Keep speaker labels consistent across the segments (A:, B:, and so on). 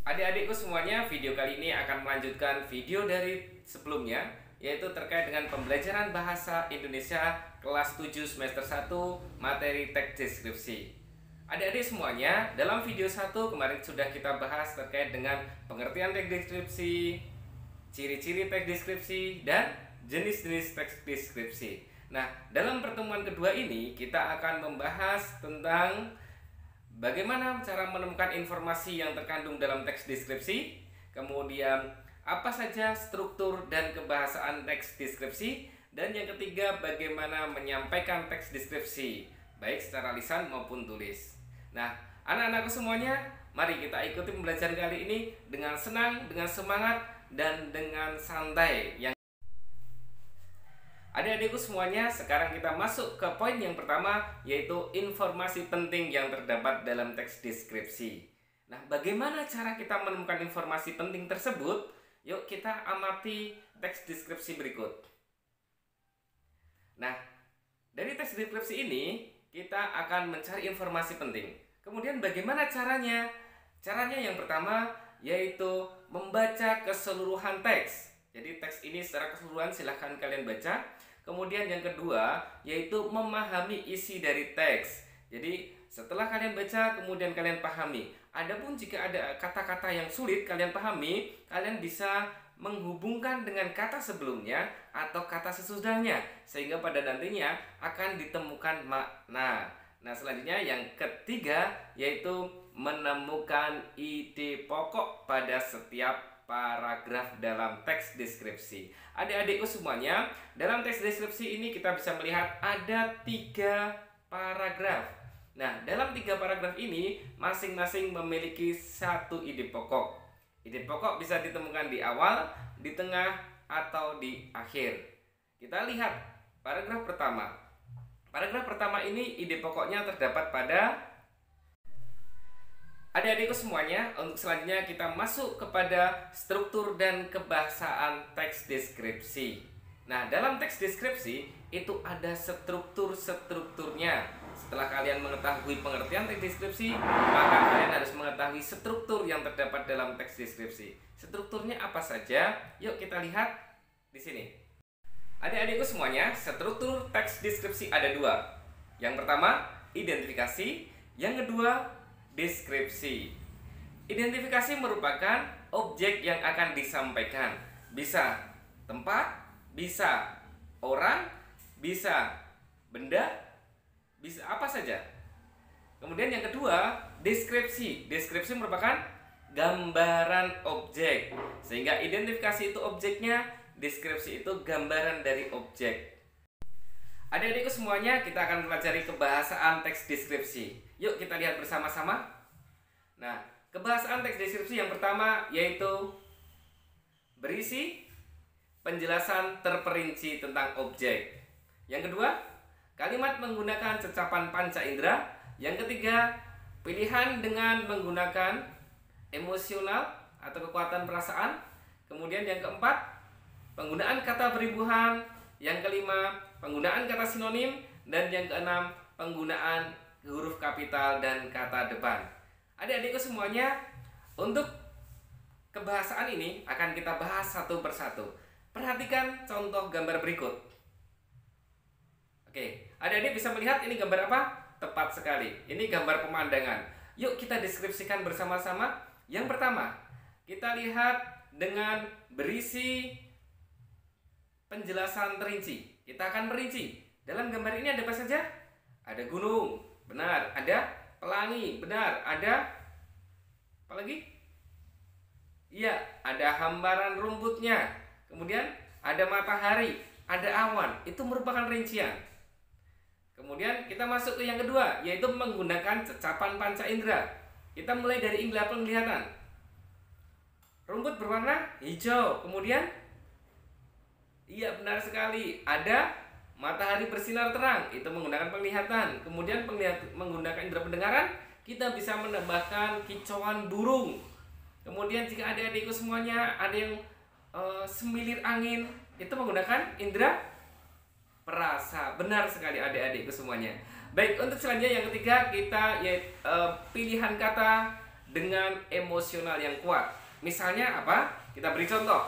A: Adik-adikku semuanya, video kali ini akan melanjutkan video dari sebelumnya, yaitu terkait dengan pembelajaran bahasa Indonesia kelas 7 semester 1 materi teks deskripsi. Adik-adik semuanya, dalam video 1 kemarin sudah kita bahas terkait dengan pengertian teks deskripsi, ciri-ciri teks deskripsi, dan jenis-jenis teks deskripsi. Nah, dalam pertemuan kedua ini kita akan membahas tentang bagaimana cara menemukan informasi yang terkandung dalam teks deskripsi, kemudian apa saja struktur dan kebahasaan teks deskripsi, dan yang ketiga bagaimana menyampaikan teks deskripsi, baik secara lisan maupun tulis. Nah, anak-anakku semuanya, mari kita ikuti pembelajaran kali ini dengan senang, dengan semangat, dan dengan santai. Adik-adikku semuanya, sekarang kita masuk ke poin yang pertama, yaitu informasi penting yang terdapat dalam teks deskripsi. Nah, bagaimana cara kita menemukan informasi penting tersebut? Yuk kita amati teks deskripsi berikut. Nah, dari teks deskripsi ini, kita akan mencari informasi penting. Kemudian bagaimana caranya? Caranya yang pertama, yaitu membaca keseluruhan teks. Jadi teks ini secara keseluruhan silahkan kalian baca. Kemudian yang kedua yaitu memahami isi dari teks. Jadi setelah kalian baca kemudian kalian pahami. Adapun jika ada kata-kata yang sulit kalian pahami, kalian bisa menghubungkan dengan kata sebelumnya atau kata sesudahnya sehingga pada nantinya akan ditemukan makna. Nah, selanjutnya yang ketiga yaitu menemukan ide pokok pada setiap paragraf dalam teks deskripsi. Adik-adikku semuanya, dalam teks deskripsi ini kita bisa melihat ada 3 paragraf. Nah, dalam 3 paragraf ini masing-masing memiliki satu ide pokok. Ide pokok bisa ditemukan di awal, di tengah, atau di akhir. Kita lihat paragraf pertama. Paragraf pertama ini ide pokoknya terdapat pada adik-adikku semuanya. Untuk selanjutnya kita masuk kepada struktur dan kebahasaan teks deskripsi. Nah, dalam teks deskripsi itu ada strukturnya. Setelah kalian mengetahui pengertian teks deskripsi, maka kalian harus mengetahui struktur yang terdapat dalam teks deskripsi. Strukturnya apa saja? Yuk kita lihat di sini. Adik-adikku semuanya, struktur teks deskripsi ada 2. Yang pertama, identifikasi. Yang kedua, deskripsi. Identifikasi merupakan objek yang akan disampaikan. Bisa tempat, bisa orang, bisa benda, bisa apa saja. Kemudian yang kedua, deskripsi. Deskripsi merupakan gambaran objek. Sehingga identifikasi itu objeknya, deskripsi itu gambaran dari objek. Adik-adikku semuanya, kita akan pelajari kebahasaan teks deskripsi. Yuk kita lihat bersama-sama. Nah, kebahasaan teks deskripsi yang pertama yaitu berisi penjelasan terperinci tentang objek. Yang kedua, kalimat menggunakan cecapan panca indera. Yang ketiga, pilihan dengan menggunakan emosional atau kekuatan perasaan. Kemudian yang keempat, penggunaan kata beribuhan. Yang kelima, penggunaan kata sinonim. Dan yang keenam, penggunaan huruf kapital dan kata depan. Adik-adikku semuanya, untuk kebahasaan ini akan kita bahas satu persatu. Perhatikan contoh gambar berikut. Oke, adik-adik bisa melihat ini gambar apa? Tepat sekali, ini gambar pemandangan. Yuk kita deskripsikan bersama-sama. Yang pertama, kita lihat dengan berisi penjelasan terinci. Kita akan merinci. Dalam gambar ini ada apa saja? Ada gunung, benar. Ada pelangi, benar. Ada apa lagi? Iya, ada hamparan rumputnya. Kemudian ada matahari, ada awan. Itu merupakan rincian. Kemudian kita masuk ke yang kedua, yaitu menggunakan cecapan panca indera. Kita mulai dari indera penglihatan. Rumput berwarna hijau. Kemudian iya, benar sekali. Ada matahari bersinar terang, itu menggunakan penglihatan. Kemudian menggunakan indera pendengaran, kita bisa menambahkan kicauan burung. Kemudian jika adik-adikku semuanya ada yang semilir angin, itu menggunakan indera perasa. Benar sekali adik-adikku semuanya. Baik, untuk selanjutnya yang ketiga kita pilihan kata dengan emosional yang kuat. Misalnya apa? Kita beri contoh.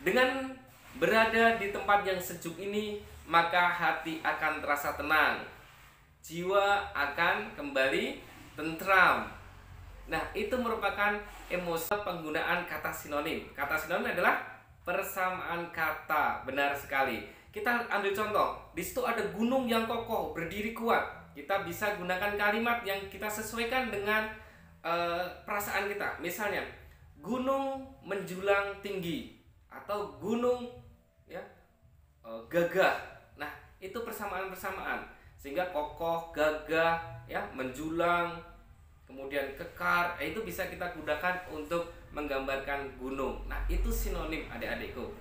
A: Dengan berada di tempat yang sejuk ini, maka hati akan terasa tenang, jiwa akan kembali tentram. Nah, itu merupakan emosi. Penggunaan kata sinonim. Kata sinonim adalah persamaan kata. Benar sekali. Kita ambil contoh. Di situ ada gunung yang kokoh, berdiri kuat. Kita bisa gunakan kalimat yang kita sesuaikan dengan perasaan kita. Misalnya, gunung menjulang tinggi atau gunung gagah. Nah, itu persamaan-persamaan. Sehingga kokoh, gagah, menjulang, kemudian kekar, itu bisa kita gunakan untuk menggambarkan gunung. Nah, itu sinonim adik-adikku.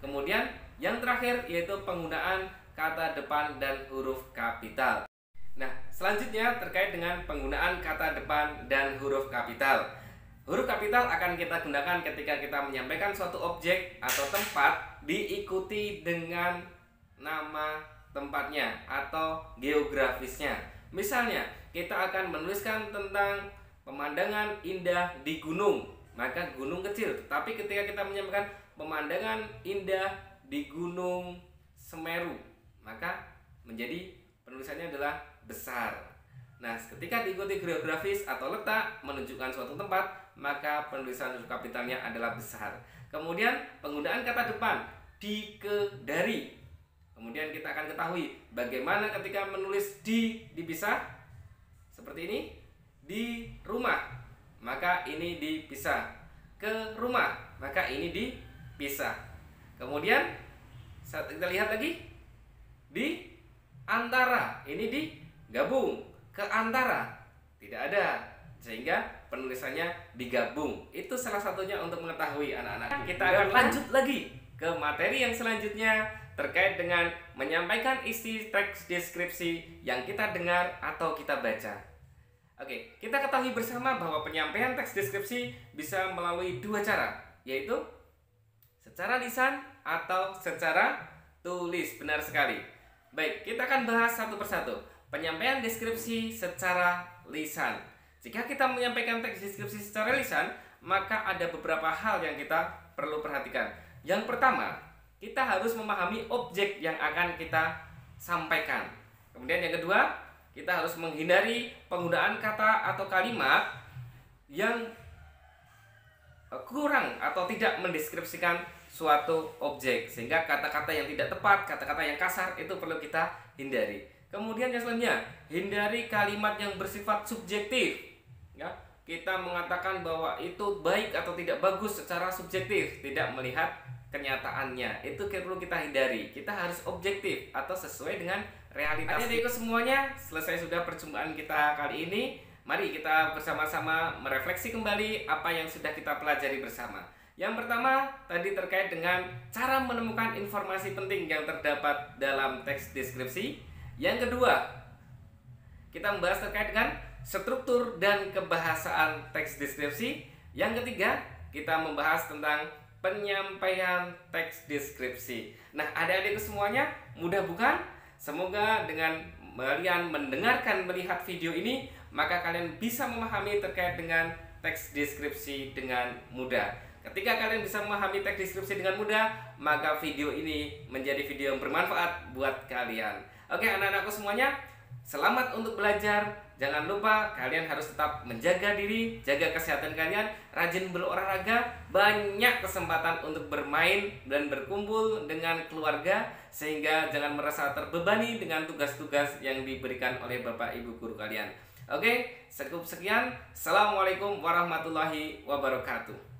A: Kemudian yang terakhir yaitu penggunaan kata depan dan huruf kapital. Nah, selanjutnya terkait dengan penggunaan kata depan dan huruf kapital. Huruf kapital akan kita gunakan ketika kita menyampaikan suatu objek atau tempat diikuti dengan nama tempatnya atau geografisnya. Misalnya, kita akan menuliskan tentang pemandangan indah di gunung, maka gunung kecil. Tapi ketika kita menyampaikan pemandangan indah di Gunung Semeru, maka menjadi penulisannya adalah besar. Nah, ketika diikuti geografis atau letak menunjukkan suatu tempat, maka penulisan huruf kapitalnya adalah besar. Kemudian penggunaan kata depan di, ke, dari. Kemudian kita akan ketahui bagaimana ketika menulis dipisah seperti ini. Di rumah, maka ini dipisah. Ke rumah, maka ini dipisah. Kemudian kita lihat lagi, di antara, ini digabung. Ke antara tidak ada, sehingga penulisannya digabung. Itu salah satunya untuk mengetahui anak-anak. Kita akan lanjut lagi ke materi yang selanjutnya terkait dengan menyampaikan isi teks deskripsi yang kita dengar atau kita baca. Oke, kita ketahui bersama bahwa penyampaian teks deskripsi bisa melalui dua cara, yaitu secara lisan atau secara tulis. Benar sekali. Baik, kita akan bahas satu persatu. Penyampaian deskripsi secara lisan. Jika kita menyampaikan teks deskripsi secara lisan, maka ada beberapa hal yang kita perlu perhatikan. Yang pertama, kita harus memahami objek yang akan kita sampaikan. Kemudian yang kedua, kita harus menghindari penggunaan kata atau kalimat yang kurang atau tidak mendeskripsikan suatu objek, sehingga kata-kata yang tidak tepat, kata-kata yang kasar itu perlu kita hindari. Kemudian yang selanjutnya, hindari kalimat yang bersifat subjektif. Kita mengatakan bahwa itu baik atau tidak bagus secara subjektif, tidak melihat kenyataannya. Itu perlu kita hindari. Kita harus objektif atau sesuai dengan realitas. Adik-adikku semuanya, selesai sudah perjumpaan kita kali ini. Mari kita bersama-sama merefleksi kembali apa yang sudah kita pelajari bersama. Yang pertama tadi terkait dengan cara menemukan informasi penting yang terdapat dalam teks deskripsi. Yang kedua, kita membahas terkait dengan struktur dan kebahasaan teks deskripsi. Yang ketiga, kita membahas tentang penyampaian teks deskripsi. Nah, adik-adik semuanya, mudah bukan? Semoga dengan kalian mendengarkan, melihat video ini, maka kalian bisa memahami terkait dengan teks deskripsi dengan mudah. Ketika kalian bisa memahami teks deskripsi dengan mudah, maka video ini menjadi video yang bermanfaat buat kalian. Oke, anak-anakku semuanya, selamat untuk belajar. Jangan lupa kalian harus tetap menjaga diri, jaga kesehatan kalian, rajin berolahraga, banyak kesempatan untuk bermain dan berkumpul dengan keluarga, sehingga jangan merasa terbebani dengan tugas-tugas yang diberikan oleh Bapak Ibu guru kalian. Oke, cukup sekian. Assalamualaikum warahmatullahi wabarakatuh.